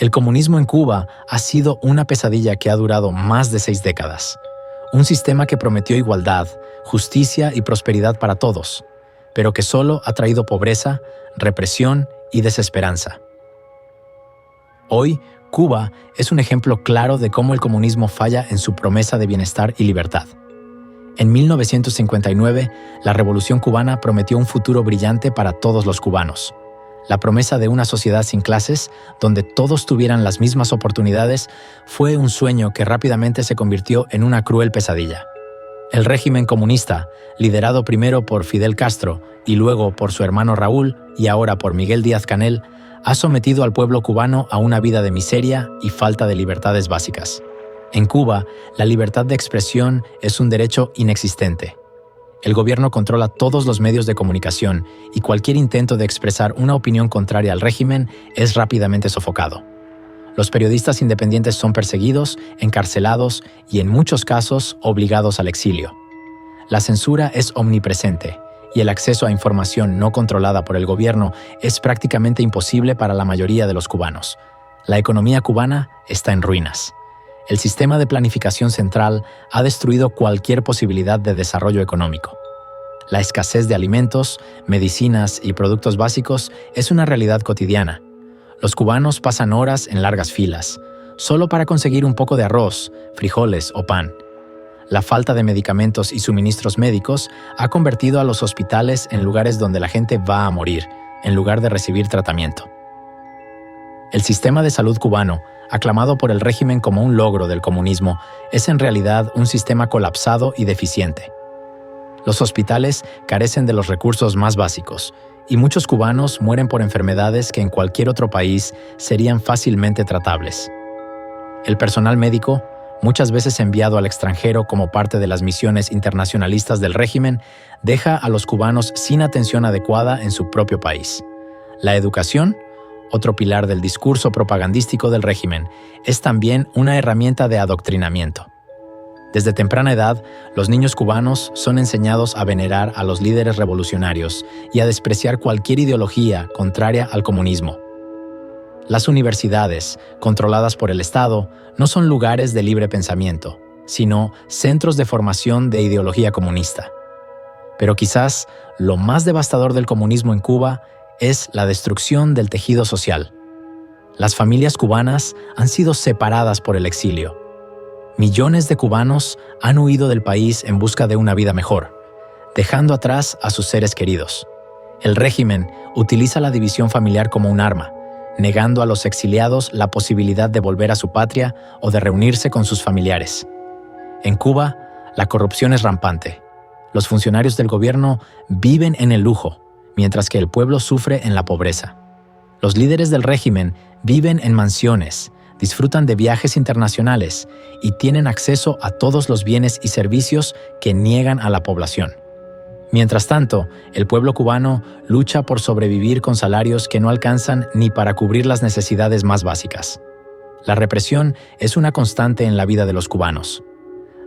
El comunismo en Cuba ha sido una pesadilla que ha durado más de 6 décadas. Un sistema que prometió igualdad, justicia y prosperidad para todos, pero que solo ha traído pobreza, represión y desesperanza. Hoy, Cuba es un ejemplo claro de cómo el comunismo falla en su promesa de bienestar y libertad. En 1959, la Revolución cubana prometió un futuro brillante para todos los cubanos. La promesa de una sociedad sin clases, donde todos tuvieran las mismas oportunidades, fue un sueño que rápidamente se convirtió en una cruel pesadilla. El régimen comunista, liderado primero por Fidel Castro y luego por su hermano Raúl y ahora por Miguel Díaz-Canel, ha sometido al pueblo cubano a una vida de miseria y falta de libertades básicas. En Cuba, la libertad de expresión es un derecho inexistente. El gobierno controla todos los medios de comunicación y cualquier intento de expresar una opinión contraria al régimen es rápidamente sofocado. Los periodistas independientes son perseguidos, encarcelados y, en muchos casos, obligados al exilio. La censura es omnipresente y el acceso a información no controlada por el gobierno es prácticamente imposible para la mayoría de los cubanos. La economía cubana está en ruinas. El sistema de planificación central ha destruido cualquier posibilidad de desarrollo económico. La escasez de alimentos, medicinas y productos básicos es una realidad cotidiana. Los cubanos pasan horas en largas filas, solo para conseguir un poco de arroz, frijoles o pan. La falta de medicamentos y suministros médicos ha convertido a los hospitales en lugares donde la gente va a morir, en lugar de recibir tratamiento. El sistema de salud cubano, aclamado por el régimen como un logro del comunismo, es en realidad un sistema colapsado y deficiente. Los hospitales carecen de los recursos más básicos, y muchos cubanos mueren por enfermedades que en cualquier otro país serían fácilmente tratables. El personal médico, muchas veces enviado al extranjero como parte de las misiones internacionalistas del régimen, deja a los cubanos sin atención adecuada en su propio país. La educación, otro pilar del discurso propagandístico del régimen, es también una herramienta de adoctrinamiento. Desde temprana edad, los niños cubanos son enseñados a venerar a los líderes revolucionarios y a despreciar cualquier ideología contraria al comunismo. Las universidades, controladas por el Estado, no son lugares de libre pensamiento, sino centros de formación de ideología comunista. Pero quizás lo más devastador del comunismo en Cuba es la destrucción del tejido social. Las familias cubanas han sido separadas por el exilio. Millones de cubanos han huido del país en busca de una vida mejor, dejando atrás a sus seres queridos. El régimen utiliza la división familiar como un arma, negando a los exiliados la posibilidad de volver a su patria o de reunirse con sus familiares. En Cuba, la corrupción es rampante. Los funcionarios del gobierno viven en el lujo, mientras que el pueblo sufre en la pobreza. Los líderes del régimen viven en mansiones, disfrutan de viajes internacionales y tienen acceso a todos los bienes y servicios que niegan a la población. Mientras tanto, el pueblo cubano lucha por sobrevivir con salarios que no alcanzan ni para cubrir las necesidades más básicas. La represión es una constante en la vida de los cubanos.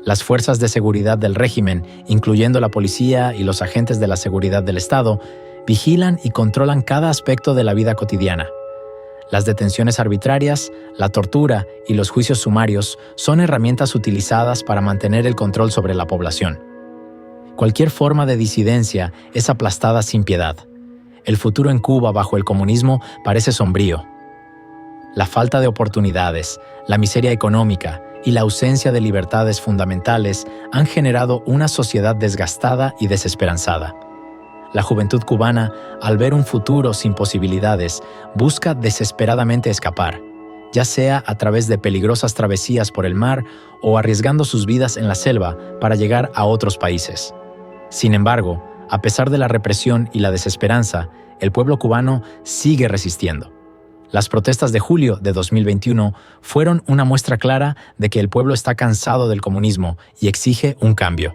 Las fuerzas de seguridad del régimen, incluyendo la policía y los agentes de la seguridad del Estado, vigilan y controlan cada aspecto de la vida cotidiana. Las detenciones arbitrarias, la tortura y los juicios sumarios son herramientas utilizadas para mantener el control sobre la población. Cualquier forma de disidencia es aplastada sin piedad. El futuro en Cuba bajo el comunismo parece sombrío. La falta de oportunidades, la miseria económica y la ausencia de libertades fundamentales han generado una sociedad desgastada y desesperanzada. La juventud cubana, al ver un futuro sin posibilidades, busca desesperadamente escapar, ya sea a través de peligrosas travesías por el mar o arriesgando sus vidas en la selva para llegar a otros países. Sin embargo, a pesar de la represión y la desesperanza, el pueblo cubano sigue resistiendo. Las protestas de julio de 2021 fueron una muestra clara de que el pueblo está cansado del comunismo y exige un cambio.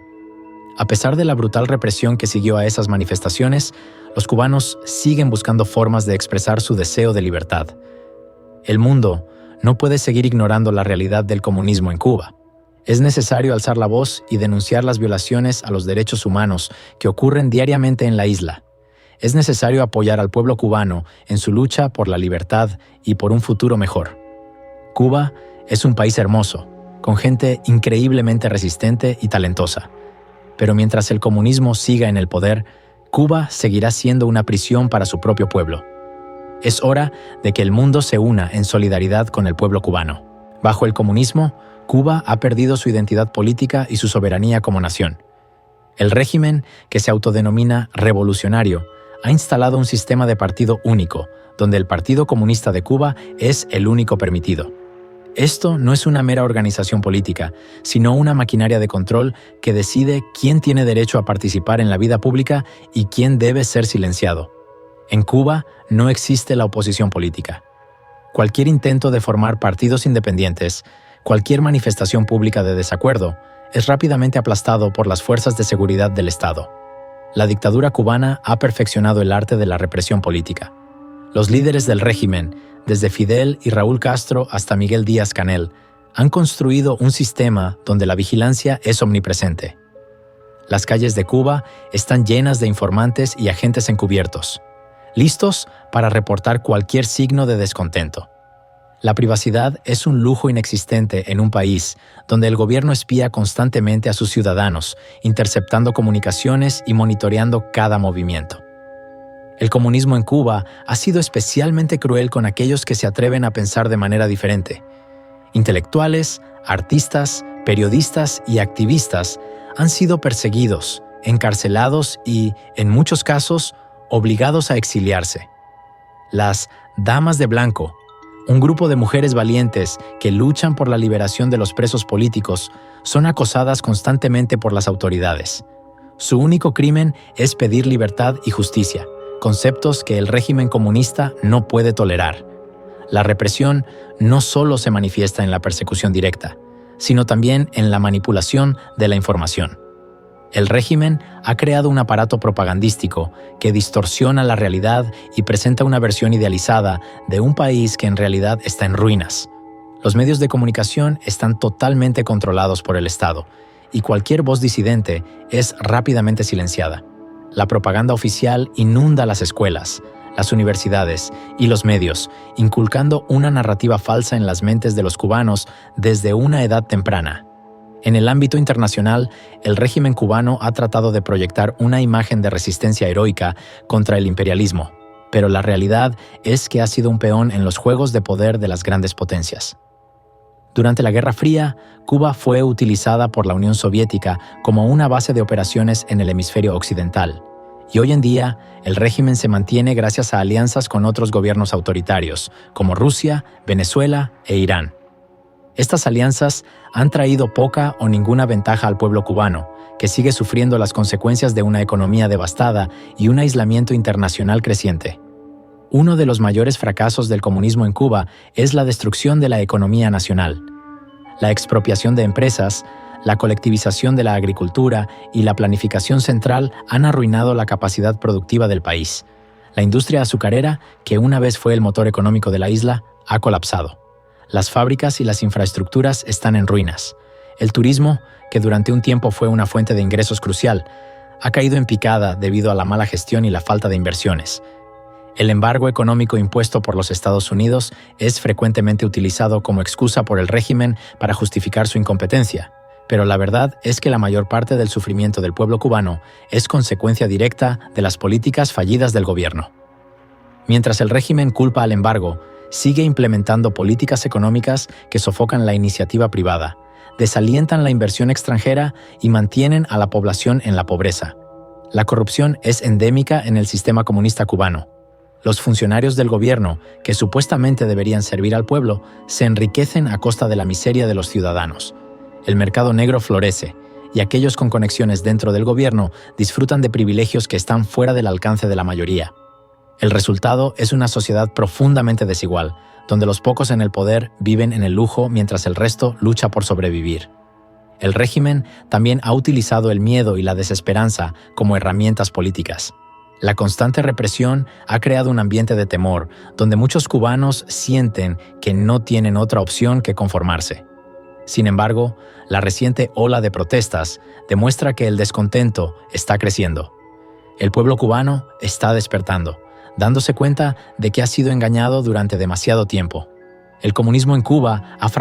A pesar de la brutal represión que siguió a esas manifestaciones, los cubanos siguen buscando formas de expresar su deseo de libertad. El mundo no puede seguir ignorando la realidad del comunismo en Cuba. Es necesario alzar la voz y denunciar las violaciones a los derechos humanos que ocurren diariamente en la isla. Es necesario apoyar al pueblo cubano en su lucha por la libertad y por un futuro mejor. Cuba es un país hermoso, con gente increíblemente resistente y talentosa. Pero mientras el comunismo siga en el poder, Cuba seguirá siendo una prisión para su propio pueblo. Es hora de que el mundo se una en solidaridad con el pueblo cubano. Bajo el comunismo, Cuba ha perdido su identidad política y su soberanía como nación. El régimen, que se autodenomina revolucionario, ha instalado un sistema de partido único, donde el Partido Comunista de Cuba es el único permitido. Esto no es una mera organización política, sino una maquinaria de control que decide quién tiene derecho a participar en la vida pública y quién debe ser silenciado. En Cuba no existe la oposición política. Cualquier intento de formar partidos independientes, cualquier manifestación pública de desacuerdo, es rápidamente aplastado por las fuerzas de seguridad del Estado. La dictadura cubana ha perfeccionado el arte de la represión política. Los líderes del régimen, desde Fidel y Raúl Castro hasta Miguel Díaz-Canel, han construido un sistema donde la vigilancia es omnipresente. Las calles de Cuba están llenas de informantes y agentes encubiertos, listos para reportar cualquier signo de descontento. La privacidad es un lujo inexistente en un país donde el gobierno espía constantemente a sus ciudadanos, interceptando comunicaciones y monitoreando cada movimiento. El comunismo en Cuba ha sido especialmente cruel con aquellos que se atreven a pensar de manera diferente. Intelectuales, artistas, periodistas y activistas han sido perseguidos, encarcelados y, en muchos casos, obligados a exiliarse. Las Damas de Blanco, un grupo de mujeres valientes que luchan por la liberación de los presos políticos, son acosadas constantemente por las autoridades. Su único crimen es pedir libertad y justicia, conceptos que el régimen comunista no puede tolerar. La represión no solo se manifiesta en la persecución directa, sino también en la manipulación de la información. El régimen ha creado un aparato propagandístico que distorsiona la realidad y presenta una versión idealizada de un país que en realidad está en ruinas. Los medios de comunicación están totalmente controlados por el Estado, y cualquier voz disidente es rápidamente silenciada. La propaganda oficial inunda las escuelas, las universidades y los medios, inculcando una narrativa falsa en las mentes de los cubanos desde una edad temprana. En el ámbito internacional, el régimen cubano ha tratado de proyectar una imagen de resistencia heroica contra el imperialismo, pero la realidad es que ha sido un peón en los juegos de poder de las grandes potencias. Durante la Guerra Fría, Cuba fue utilizada por la Unión Soviética como una base de operaciones en el hemisferio occidental, y hoy en día el régimen se mantiene gracias a alianzas con otros gobiernos autoritarios, como Rusia, Venezuela e Irán. Estas alianzas han traído poca o ninguna ventaja al pueblo cubano, que sigue sufriendo las consecuencias de una economía devastada y un aislamiento internacional creciente. Uno de los mayores fracasos del comunismo en Cuba es la destrucción de la economía nacional. La expropiación de empresas, la colectivización de la agricultura y la planificación central han arruinado la capacidad productiva del país. La industria azucarera, que una vez fue el motor económico de la isla, ha colapsado. Las fábricas y las infraestructuras están en ruinas. El turismo, que durante un tiempo fue una fuente de ingresos crucial, ha caído en picada debido a la mala gestión y la falta de inversiones. El embargo económico impuesto por los Estados Unidos es frecuentemente utilizado como excusa por el régimen para justificar su incompetencia, pero la verdad es que la mayor parte del sufrimiento del pueblo cubano es consecuencia directa de las políticas fallidas del gobierno. Mientras el régimen culpa al embargo, sigue implementando políticas económicas que sofocan la iniciativa privada, desalientan la inversión extranjera y mantienen a la población en la pobreza. La corrupción es endémica en el sistema comunista cubano. Los funcionarios del gobierno, que supuestamente deberían servir al pueblo, se enriquecen a costa de la miseria de los ciudadanos. El mercado negro florece, y aquellos con conexiones dentro del gobierno disfrutan de privilegios que están fuera del alcance de la mayoría. El resultado es una sociedad profundamente desigual, donde los pocos en el poder viven en el lujo mientras el resto lucha por sobrevivir. El régimen también ha utilizado el miedo y la desesperanza como herramientas políticas. La constante represión ha creado un ambiente de temor, donde muchos cubanos sienten que no tienen otra opción que conformarse. Sin embargo, la reciente ola de protestas demuestra que el descontento está creciendo. El pueblo cubano está despertando, dándose cuenta de que ha sido engañado durante demasiado tiempo. El comunismo en Cuba ha fracasado